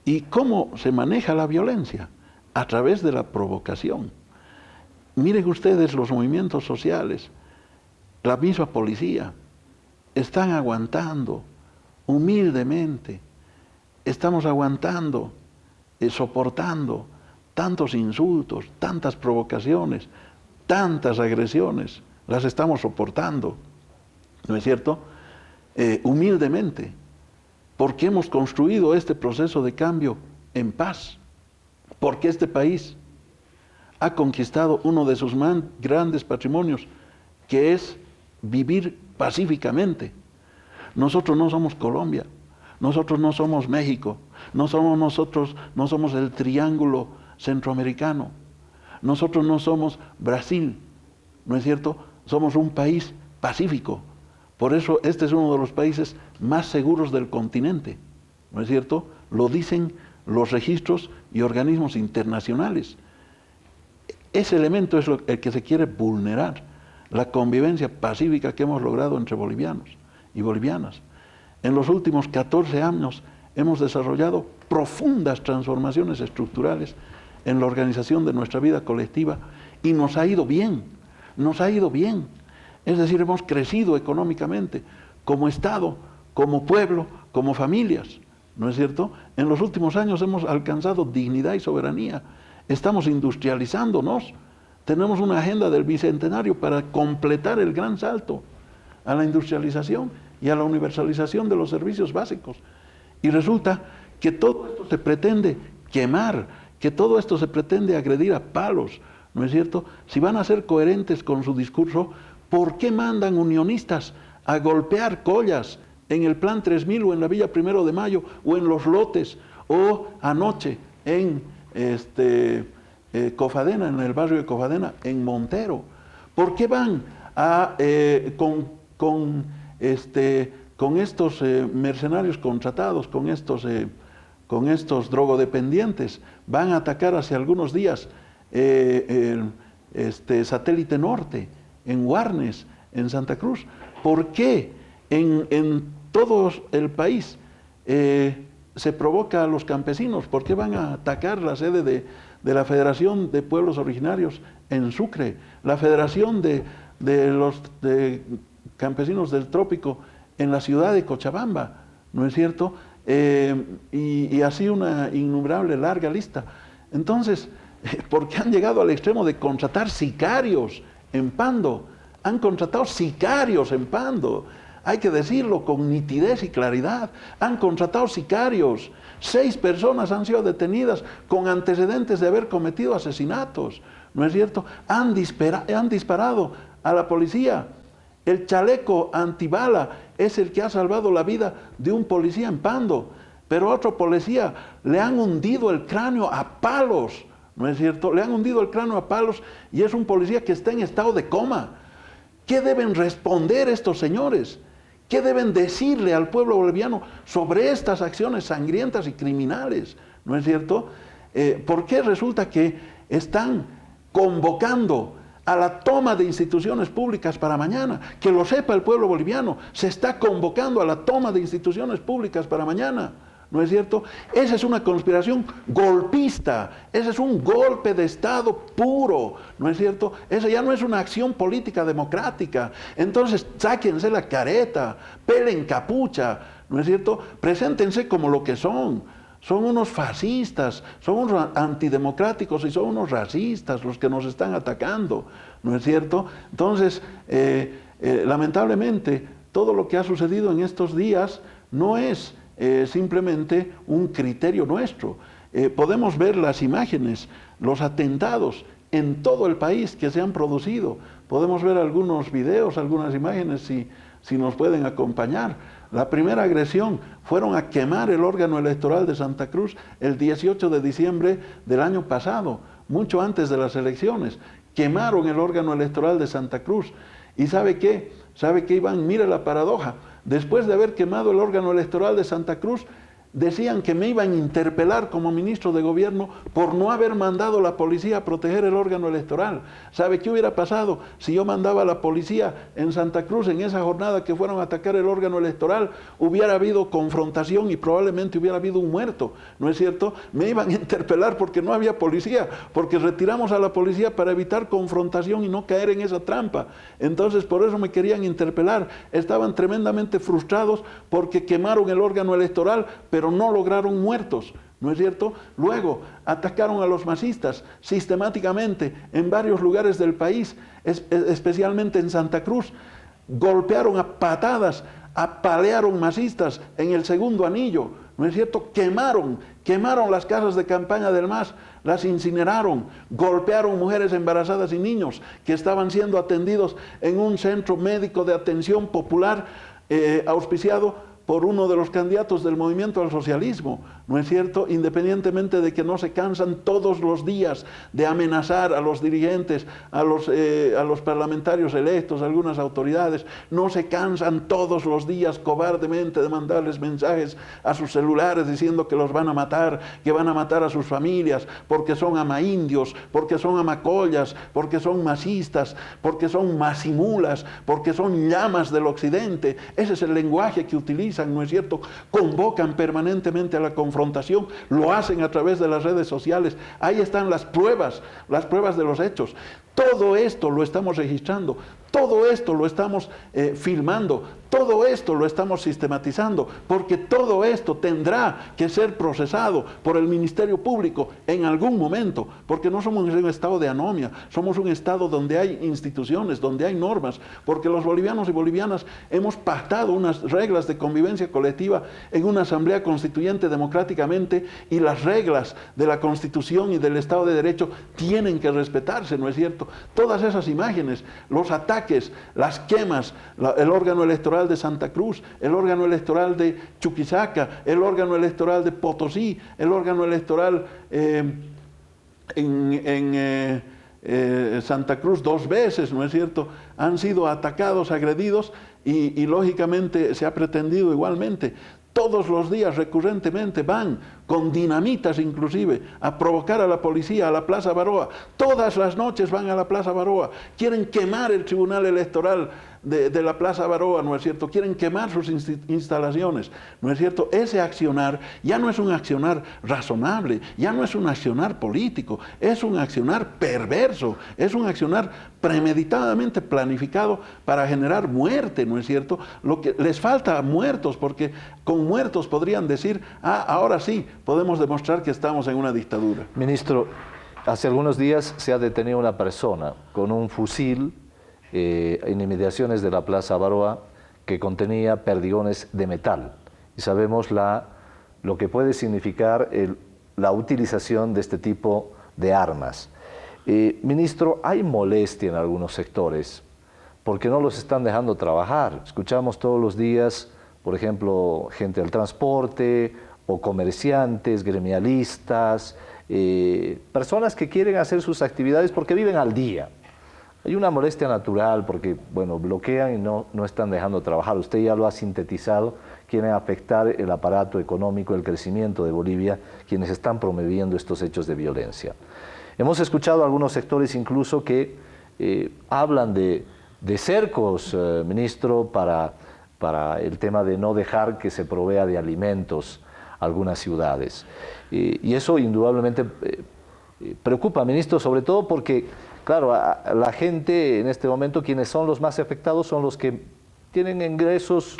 ¿Y cómo se maneja la violencia? A través de la provocación. Miren ustedes los movimientos sociales, la misma policía, están aguantando humildemente, estamos aguantando, soportando tantos insultos, tantas provocaciones, tantas agresiones, las estamos soportando, ¿no es cierto? Humildemente, porque hemos construido este proceso de cambio en paz, porque este país ha conquistado uno de sus más grandes patrimonios, que es vivir pacíficamente. Nosotros no somos Colombia, nosotros no somos México, no somos el triángulo centroamericano, nosotros no somos Brasil, ¿no es cierto? Somos un país pacífico. Por eso este es uno de los países más seguros del continente, ¿no es cierto? Lo dicen los registros y organismos internacionales. Ese elemento es el que se quiere vulnerar, la convivencia pacífica que hemos logrado entre bolivianos y bolivianas. En los últimos 14 años hemos desarrollado profundas transformaciones estructurales en la organización de nuestra vida colectiva y nos ha ido bien, nos ha ido bien. Es decir, hemos crecido económicamente, como Estado, como pueblo, como familias, ¿no es cierto? En los últimos años hemos alcanzado dignidad y soberanía, estamos industrializándonos, tenemos una agenda del Bicentenario para completar el gran salto a la industrialización y a la universalización de los servicios básicos. Y resulta que todo esto se pretende quemar, que todo esto se pretende agredir a palos, ¿no es cierto? Si van a ser coherentes con su discurso, ¿por qué mandan unionistas a golpear collas en el Plan 3000 o en la Villa 1 de Mayo o en Los Lotes o anoche en Cofadena, en el barrio de Cofadena, en Montero? ¿Por qué van con estos mercenarios contratados, con estos drogodependientes? Van a atacar hace algunos días Satélite Norte, en Guarnes, en Santa Cruz. ¿Por qué en todo el país se provoca a los campesinos? ¿Por qué van a atacar la sede de la Federación de Pueblos Originarios en Sucre, la Federación de los Campesinos del Trópico en la ciudad de Cochabamba? ¿No es cierto? Y así una innumerable larga lista. Entonces, ¿por qué han llegado al extremo de contratar sicarios en Pando? Han contratado sicarios en Pando, hay que decirlo con nitidez y claridad. Han contratado sicarios, 6 personas han sido detenidas con antecedentes de haber cometido asesinatos, ¿no es cierto? Han disparado a la policía El chaleco antibala es el que ha salvado la vida de un policía en Pando, pero a otro policía le han hundido el cráneo a palos, ¿no es cierto? Le han hundido el cráneo a palos y es un policía que está en estado de coma. ¿Qué deben responder estos señores? ¿Qué deben decirle al pueblo boliviano sobre estas acciones sangrientas y criminales? ¿No es cierto? ¿Por qué resulta que están convocando a la toma de instituciones públicas para mañana? Que lo sepa el pueblo boliviano, se está convocando a la toma de instituciones públicas para mañana, ¿no es cierto? Esa es una conspiración golpista, ese es un golpe de Estado puro, ¿no es cierto? Esa ya no es una acción política democrática. Entonces, sáquense la careta, pelen capucha, ¿no es cierto? Preséntense como lo que son. Son unos fascistas, son unos antidemocráticos y son unos racistas los que nos están atacando, ¿no es cierto? Entonces, lamentablemente, todo lo que ha sucedido en estos días no es simplemente un criterio nuestro. Podemos ver las imágenes, los atentados en todo el país que se han producido. Podemos ver algunos videos, algunas imágenes, si nos pueden acompañar. La primera agresión fueron a quemar el órgano electoral de Santa Cruz el 18 de diciembre del año pasado, mucho antes de las elecciones. Quemaron el órgano electoral de Santa Cruz. ¿Y sabe qué? ¿Sabe qué, Iván? Mire la paradoja. Después de haber quemado el órgano electoral de Santa Cruz, decían que me iban a interpelar como ministro de gobierno por no haber mandado a la policía a proteger el órgano electoral. ¿Sabe qué hubiera pasado si yo mandaba a la policía en Santa Cruz en esa jornada que fueron a atacar el órgano electoral? Hubiera habido confrontación y probablemente hubiera habido un muerto, ¿no es cierto? Me iban a interpelar porque no había policía, porque retiramos a la policía para evitar confrontación y no caer en esa trampa. Entonces por eso me querían interpelar. Estaban tremendamente frustrados porque quemaron el órgano electoral, pero no lograron muertos, ¿no es cierto? Luego atacaron a los masistas sistemáticamente en varios lugares del país, especialmente en Santa Cruz. Golpearon a patadas, apalearon masistas en el Segundo Anillo, ¿no es cierto? Quemaron las casas de campaña del MAS, las incineraron, golpearon mujeres embarazadas y niños que estaban siendo atendidos en un centro médico de atención popular auspiciado por uno de los candidatos del movimiento al socialismo, ¿no es cierto? Independientemente de que no se cansan todos los días de amenazar a los dirigentes, a los parlamentarios electos, a algunas autoridades, no se cansan todos los días cobardemente de mandarles mensajes a sus celulares diciendo que los van a matar, que van a matar a sus familias, porque son amaindios, porque son amacollas, porque son masistas, porque son masimulas, porque son llamas del occidente. Ese es el lenguaje que utilizan, ¿no es cierto? Convocan permanentemente a la confrontación, lo hacen a través de las redes sociales. Ahí están las pruebas de los hechos. Todo esto lo estamos registrando, todo esto lo estamos filmando, todo esto lo estamos sistematizando, porque todo esto tendrá que ser procesado por el Ministerio Público en algún momento, porque no somos un estado de anomia, somos un estado donde hay instituciones, donde hay normas, porque los bolivianos y bolivianas hemos pactado unas reglas de convivencia colectiva en una asamblea constituyente democráticamente, y las reglas de la Constitución y del Estado de Derecho tienen que respetarse, ¿no es cierto? Todas esas imágenes, los ataques, las quemas, el órgano electoral de Santa Cruz, el órgano electoral de Chuquisaca, el órgano electoral de Potosí, el órgano electoral en Santa Cruz 2 veces, ¿no es cierto? Han sido atacados, agredidos y lógicamente se ha pretendido igualmente. Todos los días recurrentemente van con dinamitas inclusive a provocar a la policía, a la Plaza Baroa. Todas las noches van a la Plaza Baroa, quieren quemar el Tribunal Electoral de la Plaza Baroa, ¿no es cierto? Quieren quemar sus instalaciones, ¿no es cierto? Ese accionar ya no es un accionar razonable, ya no es un accionar político, es un accionar perverso, es un accionar premeditadamente planificado para generar muerte, ¿no es cierto? Lo que les falta a muertos, porque con muertos podrían decir, ahora sí, podemos demostrar que estamos en una dictadura. Ministro, hace algunos días se ha detenido una persona con un fusil en inmediaciones de la Plaza Baroa que contenía perdigones de metal. Y sabemos lo que puede significar la utilización de este tipo de armas. Ministro, hay molestia en algunos sectores porque no los están dejando trabajar. Escuchamos todos los días, por ejemplo, gente del transporte o comerciantes, gremialistas, personas que quieren hacer sus actividades porque viven al día. Hay una molestia natural porque, bueno, bloquean y no están dejando trabajar. Usted ya lo ha sintetizado, quieren afectar el aparato económico, el crecimiento de Bolivia, quienes están promoviendo estos hechos de violencia. Hemos escuchado a algunos sectores incluso que hablan de cercos, ministro, para el tema de no dejar que se provea de alimentos a algunas ciudades. Y eso indudablemente preocupa, ministro, sobre todo porque, claro, a la gente en este momento, quienes son los más afectados son los que tienen ingresos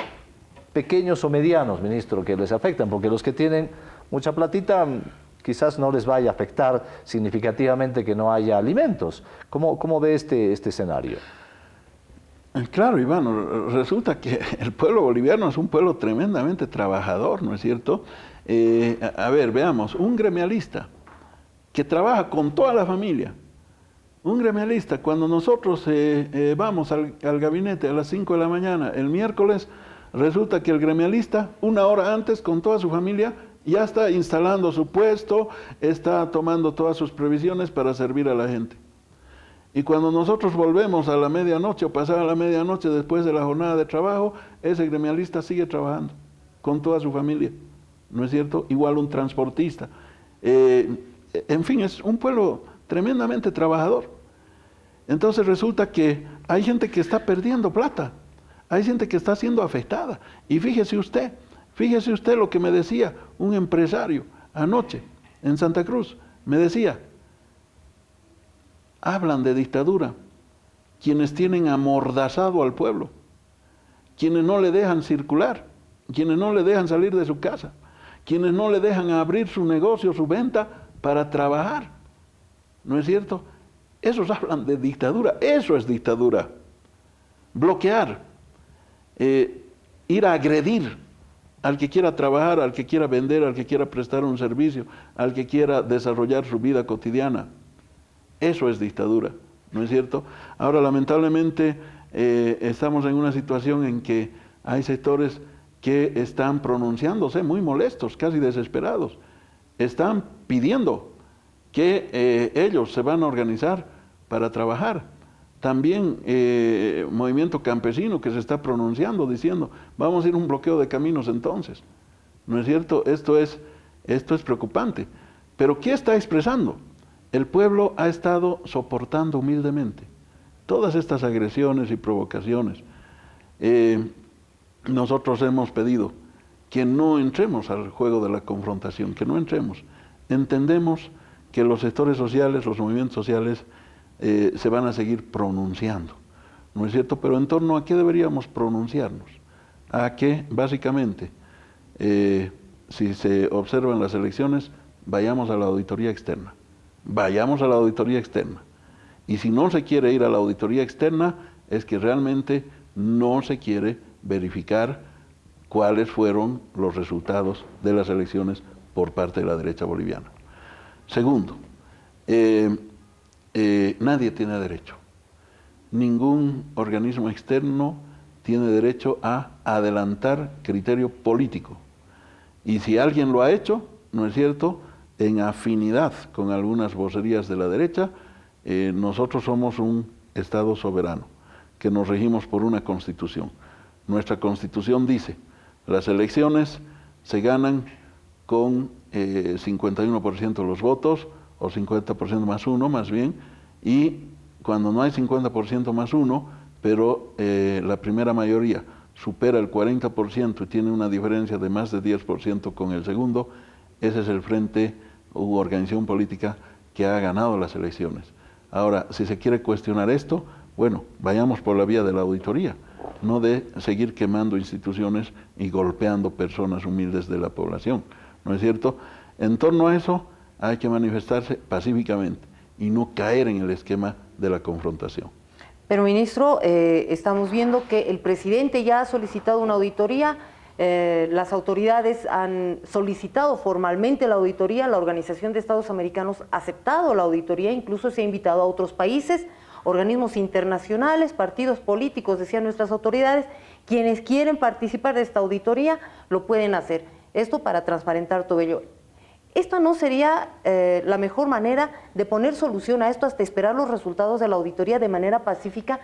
pequeños o medianos, ministro, que les afectan, porque los que tienen mucha platita quizás no les vaya a afectar significativamente que no haya alimentos. ¿Cómo ve este escenario? Claro, Iván, resulta que el pueblo boliviano es un pueblo tremendamente trabajador, ¿no es cierto? A ver, veamos, un gremialista que trabaja con toda la familia, un gremialista, cuando nosotros vamos al gabinete a las 5 de la mañana el miércoles, resulta que el gremialista, una hora antes, con toda su familia, ya está instalando su puesto, está tomando todas sus previsiones para servir a la gente. Y cuando nosotros volvemos a la medianoche o pasada la medianoche después de la jornada de trabajo, ese gremialista sigue trabajando con toda su familia, ¿no es cierto? Igual un transportista. En fin, es un pueblo tremendamente trabajador. Entonces resulta que hay gente que está perdiendo plata, hay gente que está siendo afectada. Y fíjese usted lo que me decía un empresario anoche en Santa Cruz. Me decía, hablan de dictadura quienes tienen amordazado al pueblo, quienes no le dejan circular, quienes no le dejan salir de su casa, quienes no le dejan abrir su negocio, su venta para trabajar. ¿No es cierto? Esos hablan de dictadura, eso es dictadura. Bloquear, ir a agredir al que quiera trabajar, al que quiera vender, al que quiera prestar un servicio, al que quiera desarrollar su vida cotidiana. Eso es dictadura, ¿no es cierto? Ahora, lamentablemente, estamos en una situación en que hay sectores que están pronunciándose muy molestos, casi desesperados. Están pidiendo que ellos se van a organizar para trabajar. También movimiento campesino que se está pronunciando, diciendo, vamos a ir a un bloqueo de caminos entonces. ¿No es cierto? Esto es preocupante. Pero ¿qué está expresando? El pueblo ha estado soportando humildemente todas estas agresiones y provocaciones. Nosotros hemos pedido que no entremos al juego de la confrontación, que no entremos. Entendemos que los sectores sociales, los movimientos sociales, se van a seguir pronunciando, ¿no es cierto? Pero en torno a qué deberíamos pronunciarnos, a que básicamente, si se observan las elecciones, vayamos a la auditoría externa. Vayamos a la auditoría externa. Y si no se quiere ir a la auditoría externa, es que realmente no se quiere verificar cuáles fueron los resultados de las elecciones por parte de la derecha boliviana. Segundo, nadie tiene derecho, ningún organismo externo tiene derecho a adelantar criterio político. Y si alguien lo ha hecho, ¿no es cierto?, en afinidad con algunas vocerías de la derecha, nosotros somos un Estado soberano, que nos regimos por una Constitución. Nuestra Constitución dice, las elecciones se ganan con 51% de los votos, o 50% más uno, más bien, y cuando no hay 50% más uno, pero la primera mayoría supera el 40% y tiene una diferencia de más de 10% con el segundo, ese es el frente u organización política que ha ganado las elecciones. Ahora, si se quiere cuestionar esto, bueno, vayamos por la vía de la auditoría, no de seguir quemando instituciones y golpeando personas humildes de la población, ¿no es cierto? En torno a eso hay que manifestarse pacíficamente y no caer en el esquema de la confrontación. Pero, ministro, estamos viendo que el presidente ya ha solicitado una auditoría, las autoridades han solicitado formalmente la auditoría, la Organización de Estados Americanos ha aceptado la auditoría, incluso se ha invitado a otros países. organismos internacionales, partidos políticos, decían nuestras autoridades, quienes quieren participar de esta auditoría lo pueden hacer. Esto para transparentar todo ello. ¿Esto no sería la mejor manera de poner solución a esto hasta esperar los resultados de la auditoría de manera pacífica?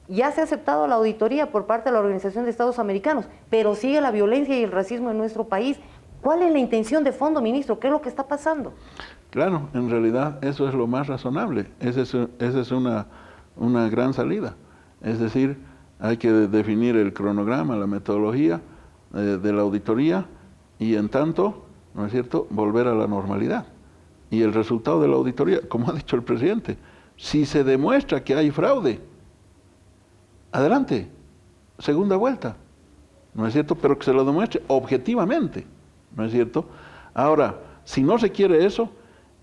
Ya se ha aceptado la auditoría por parte de la Organización de Estados Americanos, pero sigue la violencia y el racismo en nuestro país. ¿Cuál es la intención de fondo, ministro? ¿Qué es lo que está pasando? Claro, en realidad eso es lo más razonable. Esa es una gran salida. Es decir, hay que definir el cronograma, la metodología de la auditoría y en tanto, ¿no es cierto?, volver a la normalidad. Y el resultado de la auditoría, como ha dicho el presidente, si se demuestra que hay fraude, adelante, segunda vuelta, ¿no es cierto?, pero que se lo demuestre objetivamente, ¿no es cierto? Ahora, si no se quiere eso,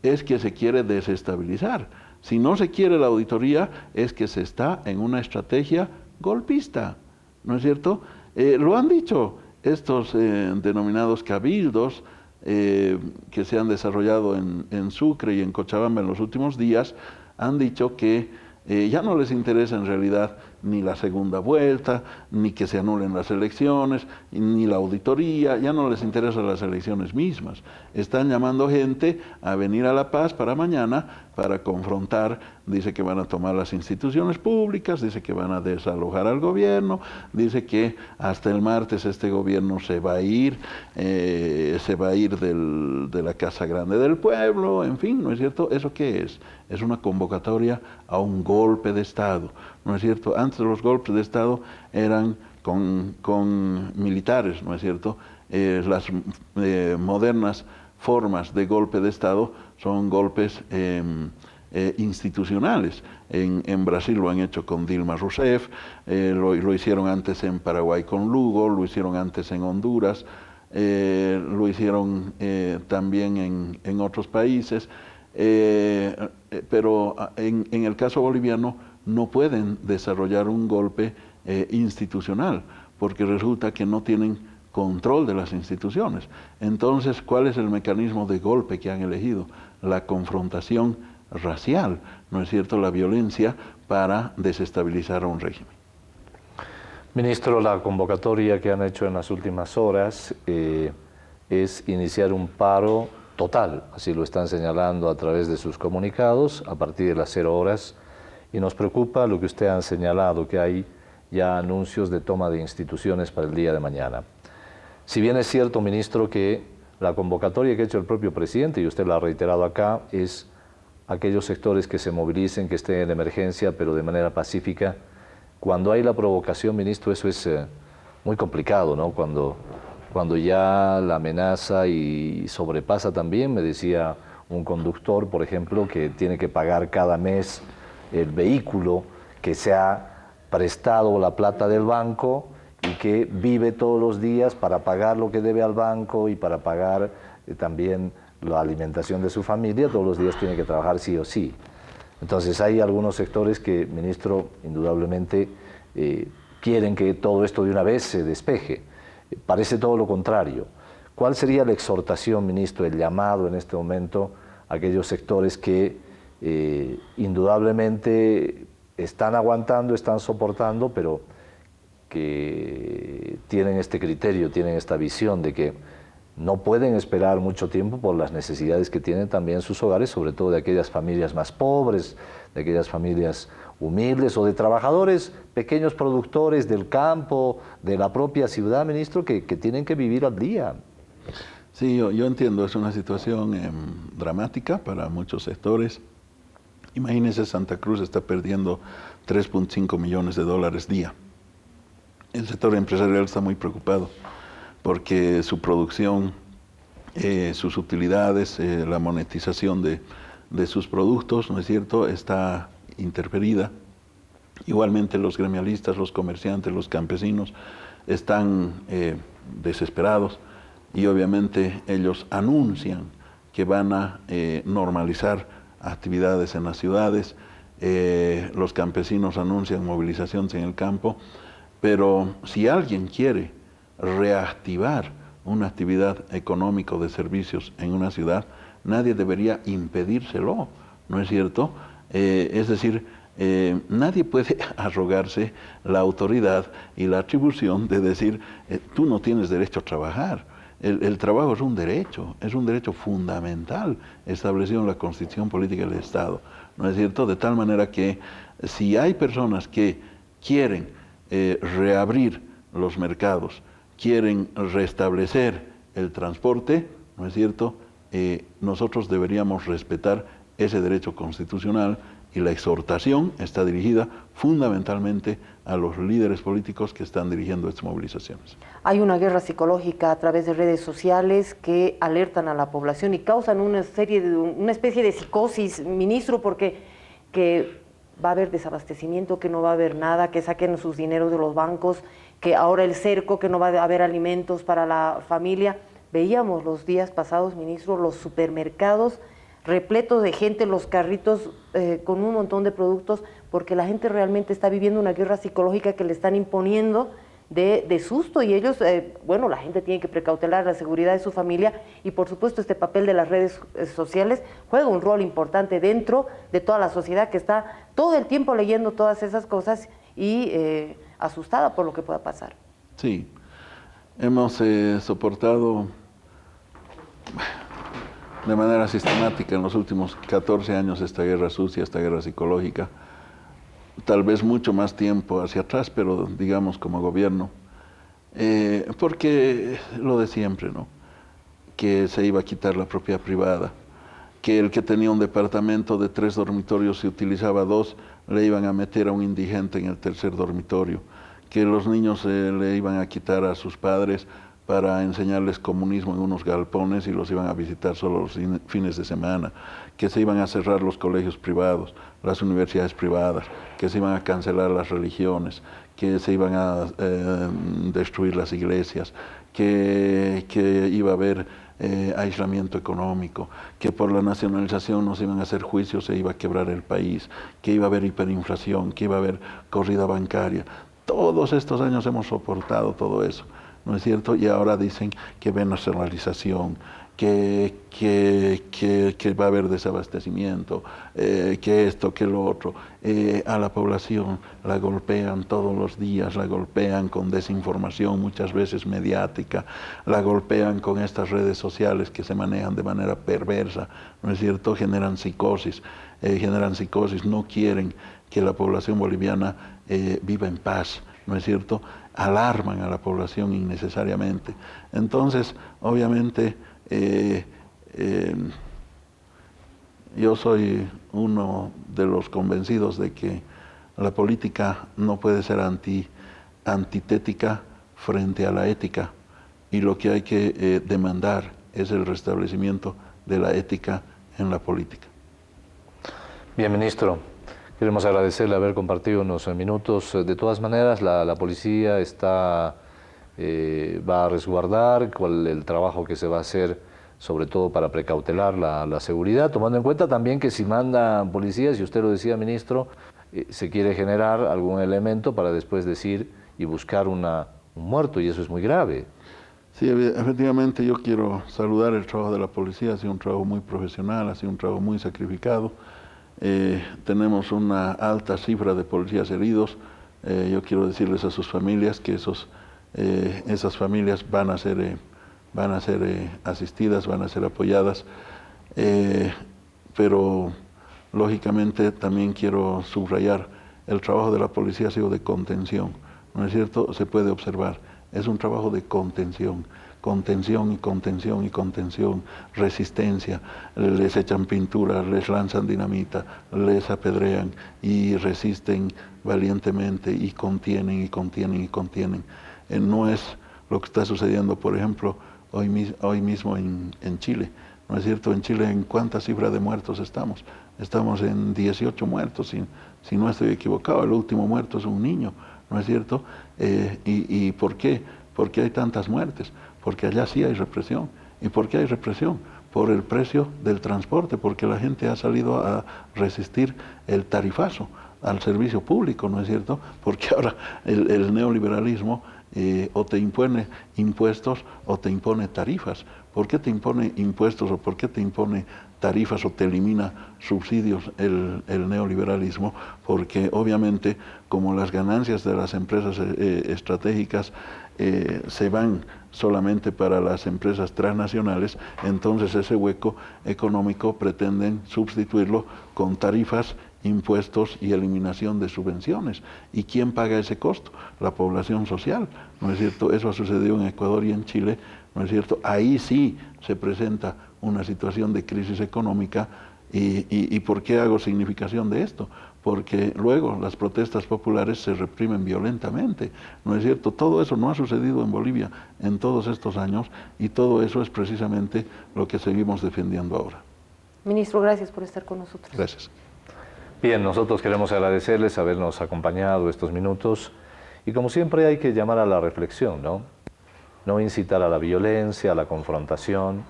es que se quiere desestabilizar. Si no se quiere la auditoría, es que se está en una estrategia golpista, ¿no es cierto? Lo han dicho estos denominados cabildos que se han desarrollado en Sucre y en Cochabamba en los últimos días, han dicho que ya no les interesa en realidad ni la segunda vuelta, ni que se anulen las elecciones, ni la auditoría, ya no les interesan las elecciones mismas. Están llamando gente a venir a La Paz para mañana para confrontar, dice que van a tomar las instituciones públicas, dice que van a desalojar al gobierno, dice que hasta el martes este gobierno se va a ir de la Casa Grande del Pueblo, en fin, ¿no es cierto? ¿Eso qué es? Es una convocatoria a un golpe de Estado, ¿no es cierto? Antes los golpes de Estado eran con militares, ¿no es cierto? Las modernas formas de golpe de Estado son golpes institucionales. En Brasil lo han hecho con Dilma Rousseff, lo hicieron antes en Paraguay con Lugo, lo hicieron antes en Honduras, lo hicieron también en otros países, pero en el caso boliviano no pueden desarrollar un golpe institucional, porque resulta que no tienen control de las instituciones. Entonces, ¿cuál es el mecanismo de golpe que han elegido? La confrontación racial, ¿no es cierto?, la violencia para desestabilizar a un régimen. Ministro, la convocatoria que han hecho en las últimas horas es iniciar un paro total, así lo están señalando a través de sus comunicados, a partir de las 0 horas, y nos preocupa lo que usted ha señalado, que hay ya anuncios de toma de instituciones para el día de mañana. Si bien es cierto, ministro, que la convocatoria que ha hecho el propio presidente, y usted la ha reiterado acá, es aquellos sectores que se movilicen, que estén en emergencia, pero de manera pacífica. Cuando hay la provocación, ministro, eso es muy complicado, ¿no? Cuando ya la amenaza y sobrepasa también, me decía un conductor, por ejemplo, que tiene que pagar cada mes el vehículo que se ha prestado la plata del banco y que vive todos los días para pagar lo que debe al banco y para pagar también la alimentación de su familia, todos los días tiene que trabajar sí o sí. Entonces hay algunos sectores que, ministro, indudablemente quieren que todo esto de una vez se despeje. Parece todo lo contrario. ¿Cuál sería la exhortación, ministro, el llamado en este momento a aquellos sectores que indudablemente están aguantando, están soportando, pero que tienen este criterio, tienen esta visión de que no pueden esperar mucho tiempo por las necesidades que tienen también sus hogares, sobre todo de aquellas familias más pobres, de aquellas familias humildes o de trabajadores, pequeños productores del campo, de la propia ciudad, ministro, que tienen que vivir al día? Sí, yo entiendo, es una situación dramática para muchos sectores. Imagínense, Santa Cruz está perdiendo 3.5 millones de dólares día. El sector empresarial está muy preocupado porque su producción, sus utilidades, la monetización de sus productos, ¿no es cierto?, está interferida. Igualmente los gremialistas, los comerciantes, los campesinos están desesperados y obviamente ellos anuncian que van a normalizar actividades en las ciudades, los campesinos anuncian movilizaciones en el campo, pero si alguien quiere reactivar una actividad económica o de servicios en una ciudad, nadie debería impedírselo, ¿no es cierto? Es decir, nadie puede arrogarse la autoridad y la atribución de decir, tú no tienes derecho a trabajar. El trabajo es un derecho fundamental establecido en la Constitución Política del Estado, ¿no es cierto? De tal manera que si hay personas que quieren reabrir los mercados, quieren restablecer el transporte, ¿no es cierto? Nosotros deberíamos respetar ese derecho constitucional y la exhortación está dirigida fundamentalmente a los líderes políticos que están dirigiendo estas movilizaciones. Hay una guerra psicológica a través de redes sociales que alertan a la población y causan una especie de psicosis, ministro, porque que va a haber desabastecimiento, que no va a haber nada, que saquen sus dineros de los bancos, que ahora el cerco, que no va a haber alimentos para la familia. Veíamos los días pasados, ministro, los supermercados repletos de gente, los carritos con un montón de productos, porque la gente realmente está viviendo una guerra psicológica que le están imponiendo de susto, y ellos, bueno, la gente tiene que precautelar la seguridad de su familia, y por supuesto este papel de las redes sociales juega un rol importante dentro de toda la sociedad que está todo el tiempo leyendo todas esas cosas y asustada por lo que pueda pasar. Sí, hemos soportado de manera sistemática en los últimos 14 años esta guerra sucia, esta guerra psicológica, tal vez mucho más tiempo hacia atrás, pero digamos como gobierno, porque lo de siempre, ¿no? Que se iba a quitar la propiedad privada, que el que tenía un departamento de 3 dormitorios, si utilizaba 2, le iban a meter a un indigente en el tercer dormitorio, que los niños le iban a quitar a sus padres para enseñarles comunismo en unos galpones y los iban a visitar solo los fines de semana, que se iban a cerrar los colegios privados, las universidades privadas, que se iban a cancelar las religiones, que se iban a destruir las iglesias, que iba a haber aislamiento económico, que por la nacionalización no se iban a hacer juicios, se iba a quebrar el país, que iba a haber hiperinflación, que iba a haber corrida bancaria. Todos estos años hemos soportado todo eso, ¿no es cierto? Y ahora dicen que ven nacionalización, que va a haber desabastecimiento, que esto, que lo otro. A la población la golpean todos los días, la golpean con desinformación, muchas veces mediática, la golpean con estas redes sociales que se manejan de manera perversa, ¿no es cierto? Generan psicosis, no quieren que la población boliviana viva en paz, ¿no es cierto? Alarman a la población innecesariamente. Entonces, obviamente, yo soy uno de los convencidos de que la política no puede ser antitética frente a la ética, y lo que hay que demandar es el restablecimiento de la ética en la política. Bien, ministro. Queremos agradecerle haber compartido unos minutos. De todas maneras, la policía va a resguardar el trabajo que se va a hacer, sobre todo para precautelar la seguridad, tomando en cuenta también que si mandan policías, y usted lo decía, ministro, se quiere generar algún elemento para después decir y buscar un muerto, y eso es muy grave. Sí, efectivamente yo quiero saludar el trabajo de la policía, ha sido un trabajo muy profesional, ha sido un trabajo muy sacrificado. Tenemos una alta cifra de policías heridos. Yo quiero decirles a sus familias que esas familias van a ser asistidas, van a ser apoyadas, pero lógicamente también quiero subrayar, el trabajo de la policía ha sido de contención, ¿no es cierto? Se puede observar, es un trabajo de contención y contención y contención, resistencia, les echan pintura, les lanzan dinamita, les apedrean y resisten valientemente y contienen y contienen y contienen. No es lo que está sucediendo, por ejemplo, hoy mismo en Chile, ¿no es cierto? En Chile, ¿en cuánta cifra de muertos estamos? Estamos en 18 muertos, si no estoy equivocado, el último muerto es un niño, ¿no es cierto? ¿Y por qué? ¿Por qué hay tantas muertes? Porque allá sí hay represión. ¿Y por qué hay represión? Por el precio del transporte, porque la gente ha salido a resistir el tarifazo al servicio público, ¿no es cierto? Porque ahora el neoliberalismo o te impone impuestos o te impone tarifas. ¿Por qué te impone impuestos o por qué te impone tarifas o te elimina subsidios el neoliberalismo, porque obviamente como las ganancias de las empresas estratégicas se van solamente para las empresas transnacionales, entonces ese hueco económico pretenden sustituirlo con tarifas, impuestos y eliminación de subvenciones. ¿Y quién paga ese costo? La población social, ¿no es cierto? Eso ha sucedido en Ecuador y en Chile, ¿no es cierto? Ahí sí se presenta una situación de crisis económica. ¿Y por qué hago significación de esto? Porque luego las protestas populares se reprimen violentamente, ¿no es cierto? Todo eso no ha sucedido en Bolivia en todos estos años y todo eso es precisamente lo que seguimos defendiendo ahora. Ministro, gracias por estar con nosotros. Gracias. Bien, nosotros queremos agradecerles habernos acompañado estos minutos y como siempre hay que llamar a la reflexión, ¿no? No incitar a la violencia, a la confrontación,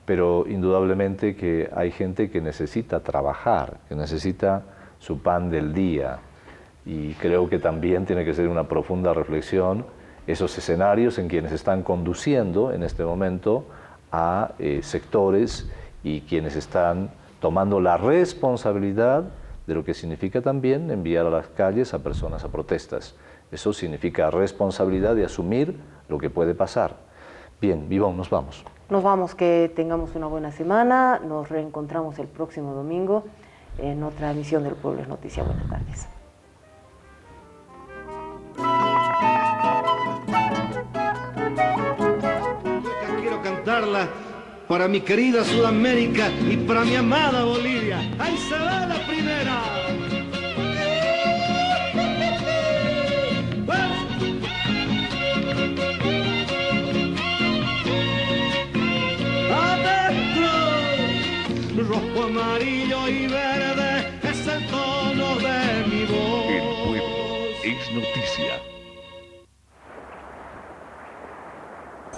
pero indudablemente que hay gente que necesita trabajar, que necesita su pan del día y creo que también tiene que ser una profunda reflexión esos escenarios en quienes están conduciendo en este momento a sectores y quienes están tomando la responsabilidad de lo que significa también enviar a las calles a personas a protestas. Eso significa responsabilidad de asumir lo que puede pasar. Bien, Ivonne, nos vamos. Nos vamos, que tengamos una buena semana, nos reencontramos el próximo domingo en otra emisión del Pueblo es Noticia. Buenas tardes. Quiero cantarla para mi querida Sudamérica y para mi amada Bolivia. ¡Ahí se va la primera! Rojo, amarillo y verde es el tono de mi voz. El Pueblo es Noticia.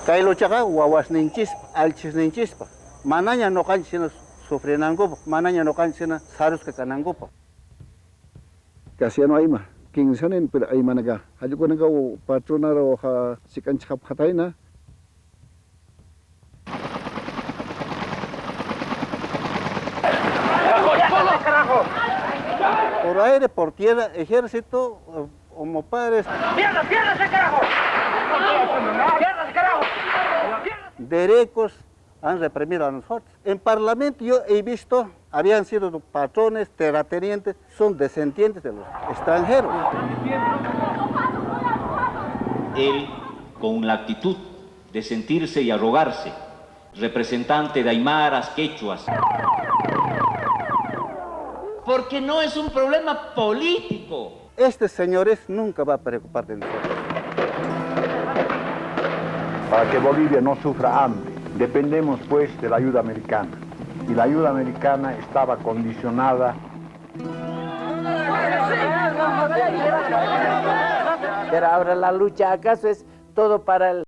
Kailuchaqa wawasninchispa, alchisninchispa. Manaña no canchina sufrinangupa, manaña no canchina sarusca canangupa. Kasiano aima, kinsanen pero aimanaga. Hayukonaga patronaro ha sikanchap hataina. Por aire, por tierra, ejército, como padres. ¡Pierda, pierda ese carajo! ¡Pierda ese carajo! Derechos han reprimido a nosotros. En Parlamento yo he visto, habían sido patrones, terratenientes, son descendientes de los extranjeros. Él, con la actitud de sentirse y arrogarse, representante de aymaras, quechuas. Porque no es un problema político. Este señores nunca va a preocupar de nosotros. Para que Bolivia no sufra hambre, dependemos pues de la ayuda americana. Y la ayuda americana estaba condicionada. Pero ahora la lucha, ¿acaso es todo para el